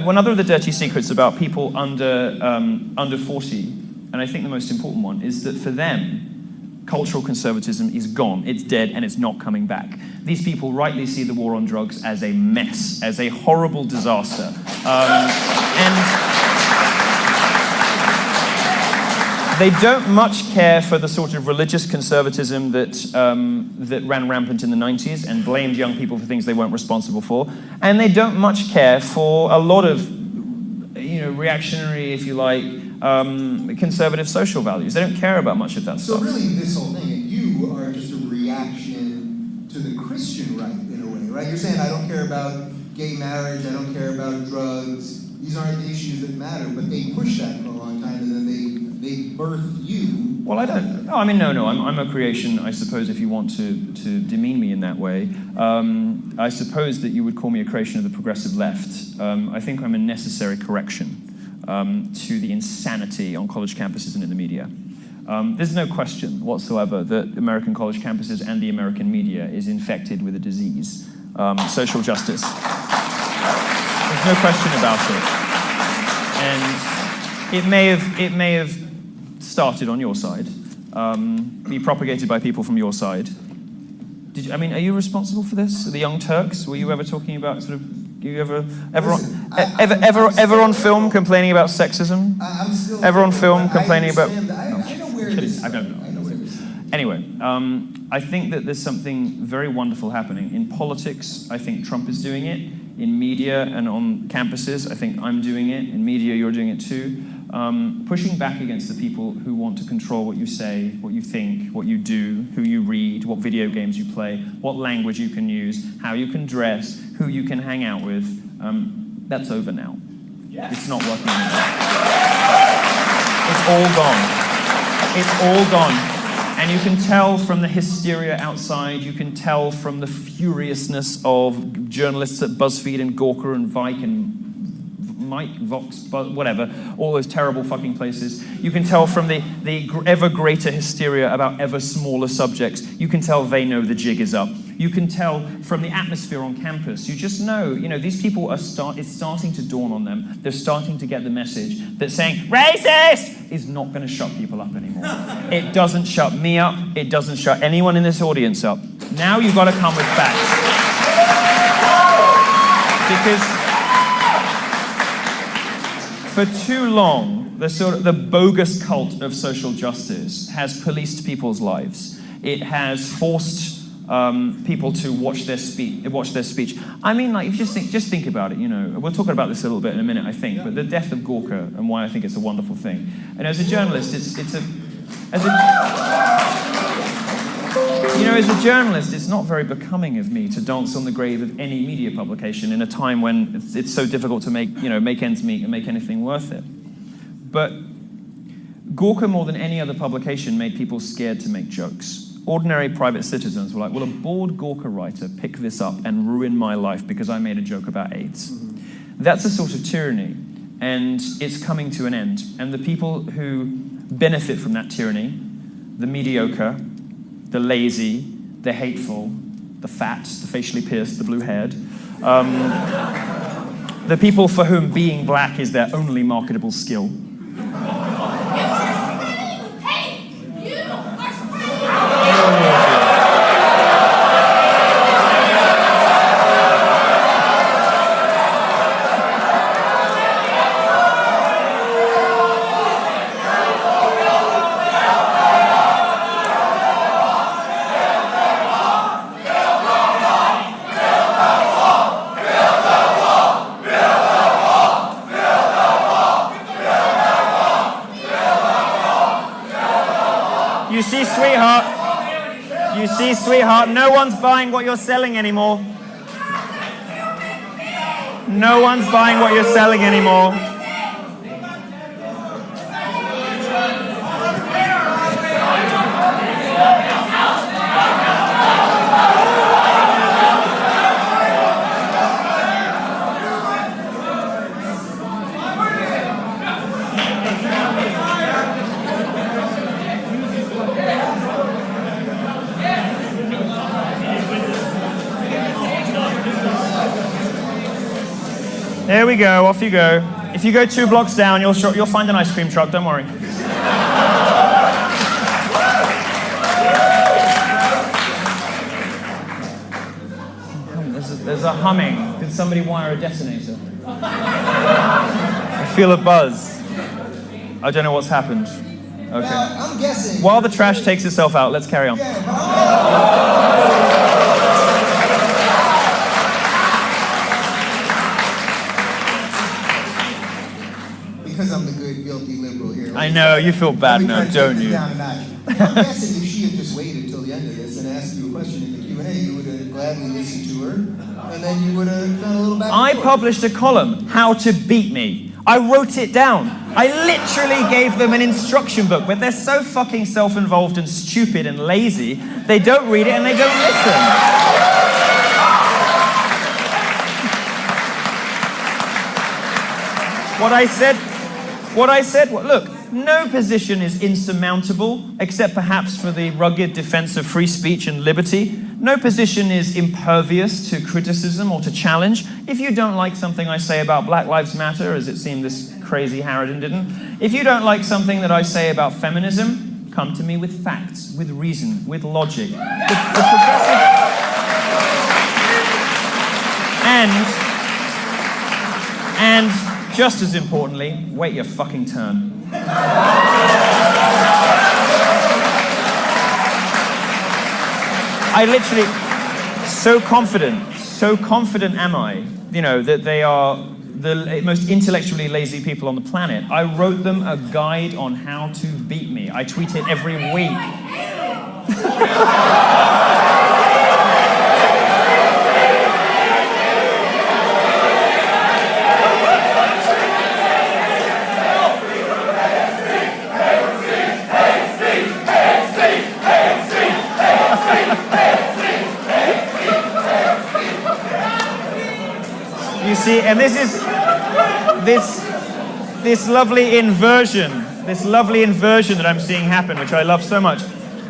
one other of the dirty secrets about people under 40, and I think the most important one, is that for them, cultural conservatism is gone, it's dead, and it's not coming back. These people rightly see the war on drugs as a mess, as a horrible disaster. And they don't much care for the sort of religious conservatism that ran rampant in the 90s and blamed young people for things they weren't responsible for. And they don't much care for a lot of, reactionary, if you like, conservative social values. They don't care about much of that stuff. So really, this whole thing, you are just a reaction to the Christian right, in a way, right? You're saying, I don't care about gay marriage, I don't care about drugs. These aren't the issues that matter, but they push that for a long time, and then they birthed you. Well, I don't. No, I mean, no. I'm a creation. I suppose if you want to demean me in that way, I suppose that you would call me a creation of the progressive left. I think I'm a necessary correction to the insanity on college campuses and in the media. There's no question whatsoever that American college campuses and the American media is infected with a disease, social justice. There's no question about it. And it may have started on your side, be propagated by people from your side. Are you responsible for this? The Young Turks? Were you ever talking about sort of? You ever on film complaining about sexism? I'm still ever on film complaining about? I know where it is. I know where it is. Anyway, I think that there's something very wonderful happening in politics. I think Trump is doing it. In media and on campuses, I think I'm doing it. In media, you're doing it too. Pushing back against the people who want to control what you say, what you think, what you do, who you read, what video games you play, what language you can use, how you can dress, who you can hang out with. That's over now. Yes. It's not working anymore. It's all gone. It's all gone. And you can tell from the hysteria outside, you can tell from the furiousness of journalists at BuzzFeed and Gawker and Vike and Mike, Vox, whatever, all those terrible fucking places. You can tell from the ever greater hysteria about ever smaller subjects. You can tell they know the jig is up. You can tell from the atmosphere on campus. You just know, these people it's starting to dawn on them. They're starting to get the message that saying, racist, is not going to shut people up anymore. It doesn't shut me up. It doesn't shut anyone in this audience up. Now you've got to come with facts. Because for too long, the bogus cult of social justice has policed people's lives. It has forced people to watch their speech. I mean, like, if you just think about it. We'll talk about this a little bit in a minute, I think. But the death of Gawker and why I think it's a wonderful thing. And as a journalist, as a journalist, it's not very becoming of me to dance on the grave of any media publication in a time when it's so difficult to make ends meet and make anything worth it. But Gawker, more than any other publication, made people scared to make jokes. Ordinary private citizens were like, will a bored Gawker writer pick this up and ruin my life because I made a joke about AIDS? Mm-hmm. That's a sort of tyranny, and it's coming to an end. And the people who benefit from that tyranny, the mediocre, the lazy, the hateful, the fat, the facially pierced, the blue-haired, the people for whom being black is their only marketable skill. You see, sweetheart, no one's buying what you're selling anymore. No one's buying what you're selling anymore. There we go, off you go. If you go 2 blocks down, you'll find an ice cream truck, don't worry. There's a humming. Did somebody wire a detonator? I feel a buzz. I don't know what's happened. Okay. Now, I'm guessing... While the trash takes itself out, let's carry on. Yeah, because I'm the good, guilty liberal here. I know, you feel bad now, don't you? I'm guessing if she had just waited till the end of this and asked you a question in the Q&A, you would have gladly listened to her, and then you would have done a little back and I forth. published a column, How to Beat Me. I wrote it down. I literally gave them an instruction book, but they're so fucking self-involved and stupid and lazy, they don't read it and they don't listen. What I said, look, no position is insurmountable, except perhaps for the rugged defense of free speech and liberty. No position is impervious to criticism or to challenge. If you don't like something I say about Black Lives Matter, as it seemed this crazy Harridan didn't, if you don't like something that I say about feminism, come to me with facts, with reason, with logic. The progressive... And just as importantly, wait your fucking turn. I literally, so confident am I, that they are the most intellectually lazy people on the planet. I wrote them a guide on how to beat me. I tweet it every week. You see, and this is this lovely inversion that I'm seeing happen, which I love so much.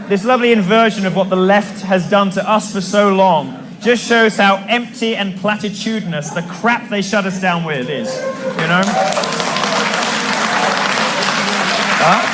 This lovely inversion of what the left has done to us for so long just shows how empty and platitudinous the crap they shut us down with is, Huh?